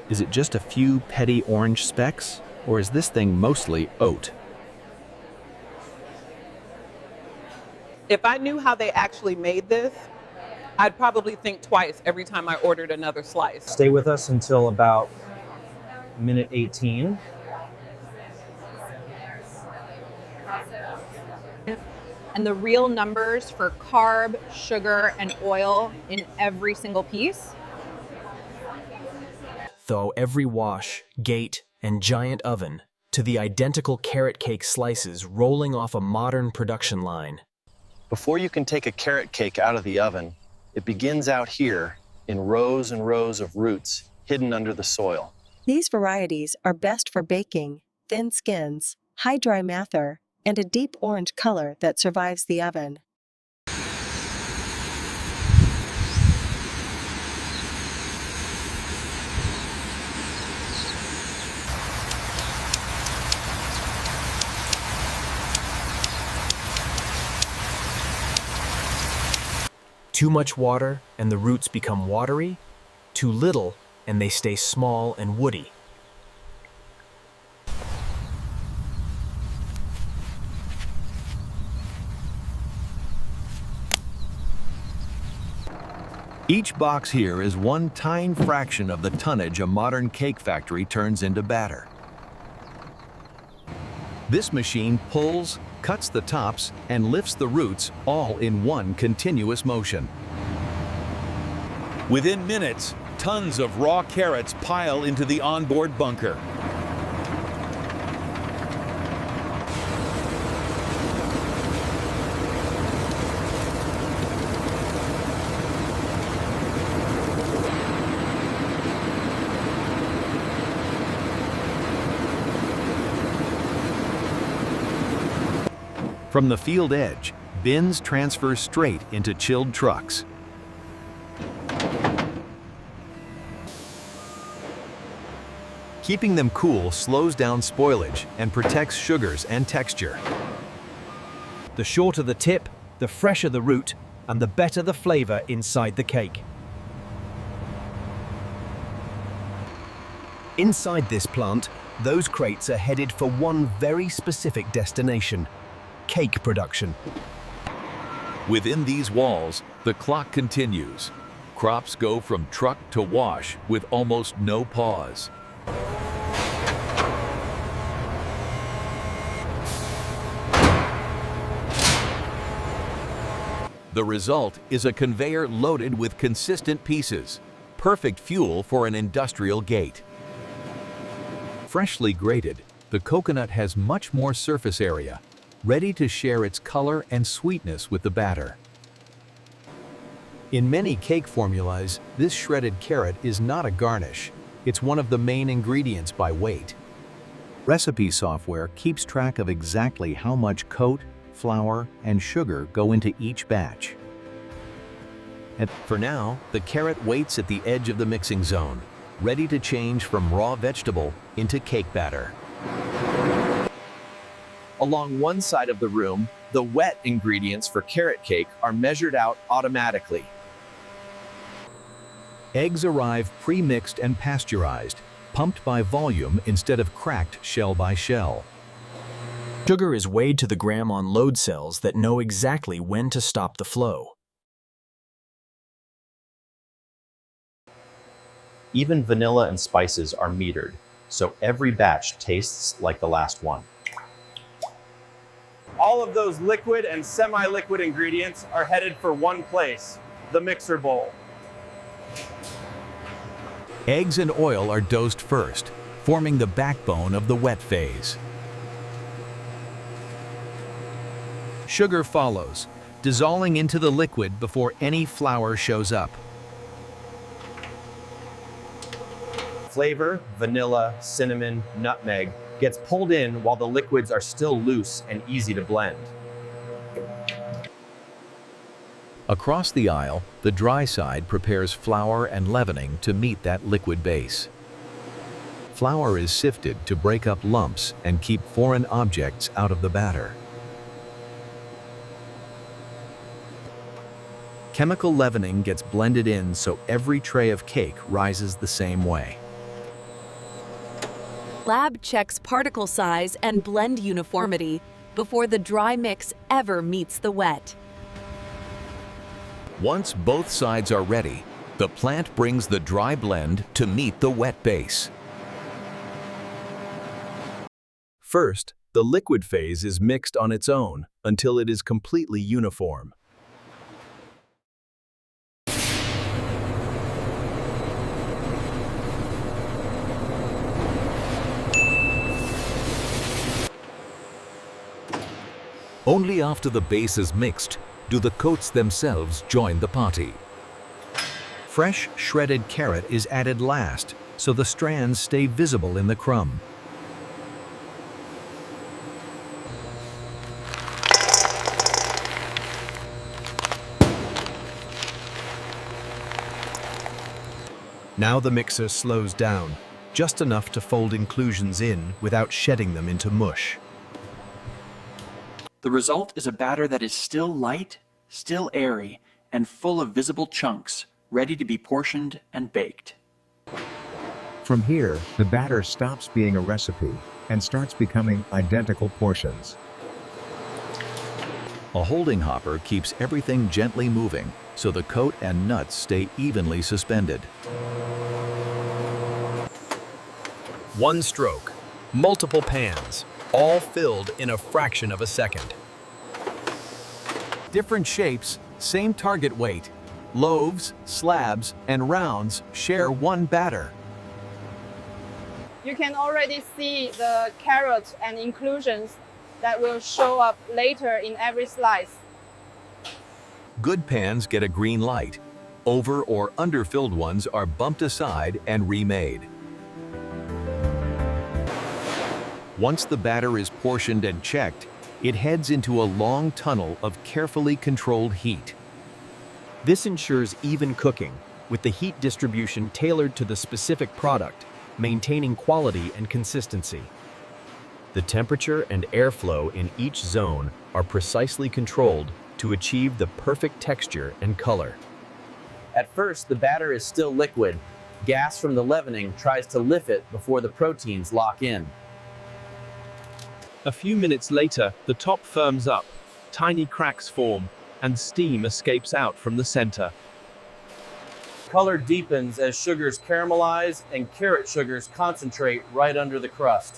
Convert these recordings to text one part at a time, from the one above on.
Is it just a few petty orange specks, or is this thing mostly oat? If I knew how they actually made this, I'd probably think twice every time I ordered another slice. Stay with us until about minute 18. And the real numbers for carb, sugar, and oil in every single piece. Though every wash, gate, and giant oven to the identical carrot cake slices rolling off a modern production line. Before you can take a carrot cake out of the oven, it begins out here in rows and rows of roots hidden under the soil. These varieties are best for baking, thin skins, high dry mather, and a deep orange color that survives the oven. Too much water and the roots become watery, too little and they stay small and woody. Each box here is one tiny fraction of the tonnage a modern cake factory turns into batter. This machine pulls, cuts the tops, and lifts the roots all in one continuous motion. Within minutes, tons of raw carrots pile into the onboard bunker. From the field edge, bins transfer straight into chilled trucks. Keeping them cool slows down spoilage and protects sugars and texture. The shorter the tip, the fresher the root, and the better the flavor inside the cake. Inside this plant, those crates are headed for one very specific destination: cake production. Within these walls, the clock continues. Crops go from truck to wash with almost no pause. The result is a conveyor loaded with consistent pieces, perfect fuel for an industrial gate. Freshly grated, the coconut has much more surface area, ready to share its color and sweetness with the batter. In many cake formulas, this shredded carrot is not a garnish. It's one of the main ingredients by weight. Recipe software keeps track of exactly how much coat, flour, and sugar go into each batch. And for now, the carrot waits at the edge of the mixing zone, ready to change from raw vegetable into cake batter. Along one side of the room, the wet ingredients for carrot cake are measured out automatically. Eggs arrive pre-mixed and pasteurized, pumped by volume instead of cracked shell by shell. Sugar is weighed to the gram on load cells that know exactly when to stop the flow. Even vanilla and spices are metered, so every batch tastes like the last one. All of those liquid and semi-liquid ingredients are headed for one place, the mixer bowl. Eggs and oil are dosed first, forming the backbone of the wet phase. Sugar follows, dissolving into the liquid before any flour shows up. Flavor, vanilla, cinnamon, nutmeg, gets pulled in while the liquids are still loose and easy to blend. Across the aisle, the dry side prepares flour and leavening to meet that liquid base. Flour is sifted to break up lumps and keep foreign objects out of the batter. Chemical leavening gets blended in so every tray of cake rises the same way. Lab checks particle size and blend uniformity before the dry mix ever meets the wet. Once both sides are ready, the plant brings the dry blend to meet the wet base. First, the liquid phase is mixed on its own until it is completely uniform. Only after the base is mixed do the coats themselves join the party. Fresh shredded carrot is added last, so the strands stay visible in the crumb. Now the mixer slows down, just enough to fold inclusions in without shedding them into mush. The result is a batter that is still light, still airy, and full of visible chunks, ready to be portioned and baked. From here, the batter stops being a recipe and starts becoming identical portions. A holding hopper keeps everything gently moving, so the coat and nuts stay evenly suspended. One stroke, multiple pans, all filled in a fraction of a second. Different shapes, same target weight. Loaves, slabs, and rounds share one batter. You can already see the carrots and inclusions that will show up later in every slice. Good pans get a green light. Over or underfilled ones are bumped aside and remade. Once the batter is portioned and checked, it heads into a long tunnel of carefully controlled heat. This ensures even cooking, with the heat distribution tailored to the specific product, maintaining quality and consistency. The temperature and airflow in each zone are precisely controlled to achieve the perfect texture and color. At first, the batter is still liquid. Gas from the leavening tries to lift it before the proteins lock in. A few minutes later, the top firms up, tiny cracks form, and steam escapes out from the center. Color deepens as sugars caramelize and carrot sugars concentrate right under the crust.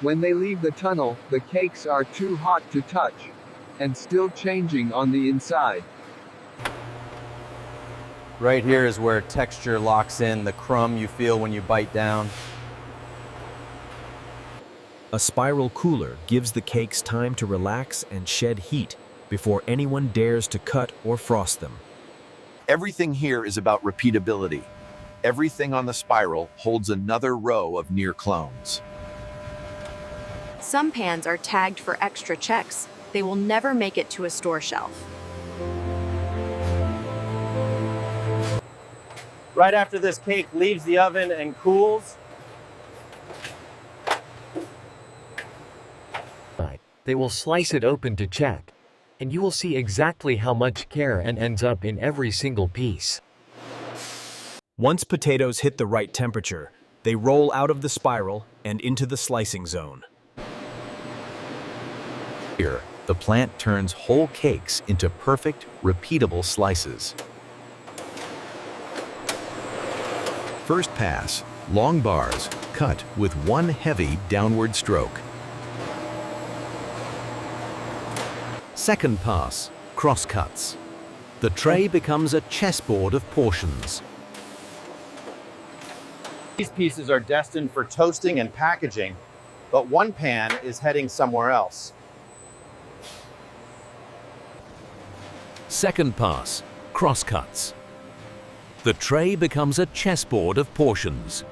When they leave the tunnel, the cakes are too hot to touch, and still changing on the inside. Right here is where texture locks in, the crumb you feel when you bite down. A spiral cooler gives the cakes time to relax and shed heat before anyone dares to cut or frost them. Everything here is about repeatability. Everything on the spiral holds another row of near clones. Some pans are tagged for extra checks. They will never make it to a store shelf. Right after this cake leaves the oven and cools, they will slice it open to check, and you will see exactly how much carrot ends up in every single piece. Once potatoes hit the right temperature, they roll out of the spiral and into the slicing zone. Here, the plant turns whole cakes into perfect, repeatable slices. First pass, long bars, cut with one heavy downward stroke. Second pass, cross cuts. The tray becomes a chessboard of portions. these pieces are destined for toasting and packaging, but one pan is heading somewhere else. Second pass, cross cuts. The tray becomes a chessboard of portions.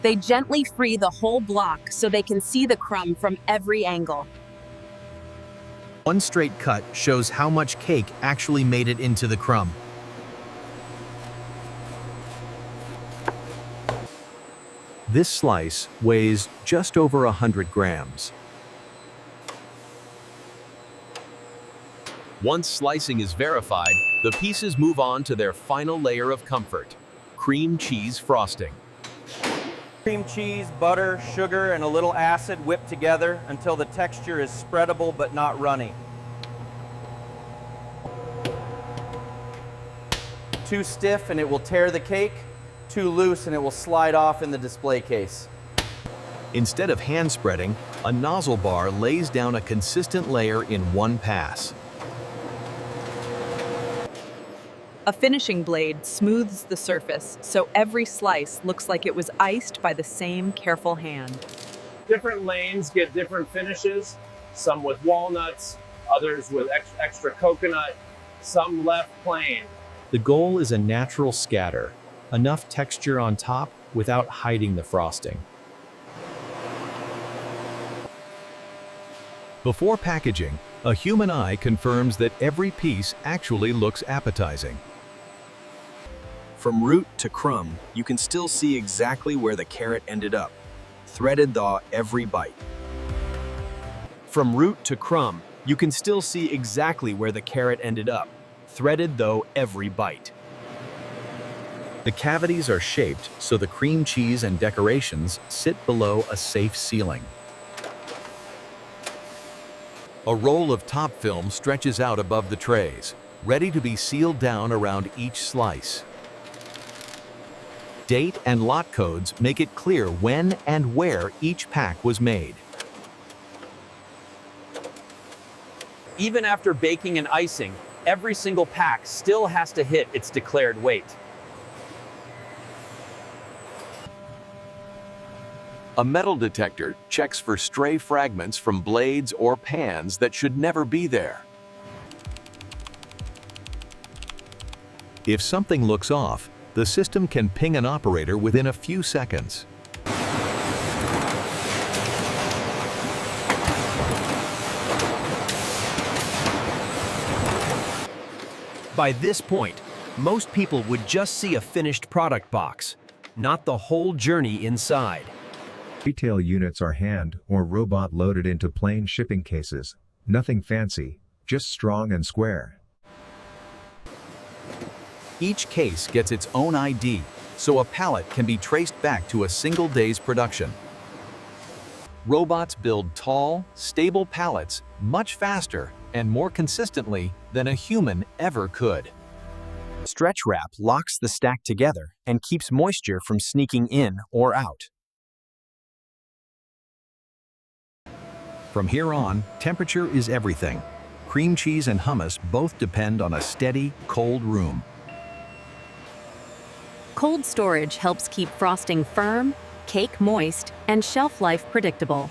They gently free the whole block so they can see the crumb from every angle. One straight cut shows how much cake actually made it into the crumb. This slice weighs just over 100 grams. Once slicing is verified, the pieces move on to their final layer of comfort, cream cheese frosting. Cream cheese, butter, sugar, and a little acid whipped together until the texture is spreadable but not runny. Too stiff and it will tear the cake, too loose and it will slide off in the display case. Instead of hand spreading, a nozzle bar lays down a consistent layer in one pass. A finishing blade smooths the surface so every slice looks like it was iced by the same careful hand. Different lanes get different finishes, some with walnuts, others with extra coconut, some left plain. The goal is a natural scatter, enough texture on top without hiding the frosting. Before packaging, a human eye confirms that every piece actually looks appetizing. From root to crumb, you can still see exactly where the carrot ended up, threaded thaw every bite. From root to crumb, you can still see exactly where the carrot ended up, threaded though every bite. The cavities are shaped so the cream cheese and decorations sit below a safe ceiling. A roll of top film stretches out above the trays, ready to be sealed down around each slice. Date and lot codes make it clear when and where each pack was made. Even after baking and icing, every single pack still has to hit its declared weight. A metal detector checks for stray fragments from blades or pans that should never be there. If something looks off, the system can ping an operator within a few seconds. By this point, most people would just see a finished product box, not the whole journey inside. Retail units are hand or robot loaded into plain shipping cases. Nothing fancy, just strong and square. Each case gets its own ID, so a pallet can be traced back to a single day's production. Robots build tall, stable pallets much faster and more consistently than a human ever could. Stretch wrap locks the stack together and keeps moisture from sneaking in or out. From here on, temperature is everything. Cream cheese and hummus both depend on a steady, cold room. Cold storage helps keep frosting firm, cake moist, and shelf life predictable.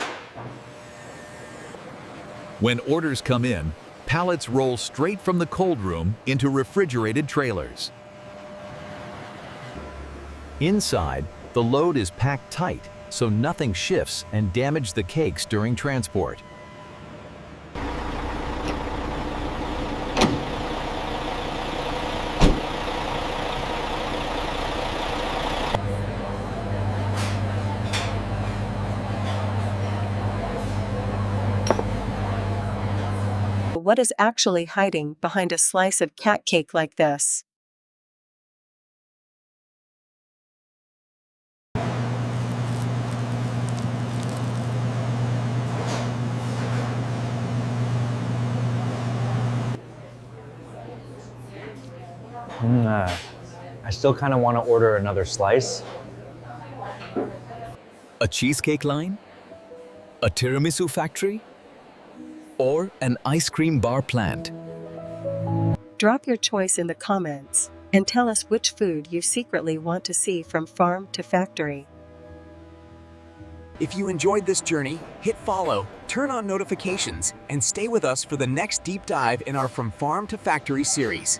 When orders come in, pallets roll straight from the cold room into refrigerated trailers. Inside, the load is packed tight, so nothing shifts and damages the cakes during transport. What is actually hiding behind a slice of cat cake like this? I still kind of want to order another slice. A cheesecake line? A tiramisu factory? Or an ice cream bar plant? Drop your choice in the comments and tell us which food you secretly want to see from farm to factory. If you enjoyed this journey, hit follow, turn on notifications, and stay with us for the next deep dive in our From Farm to Factory series.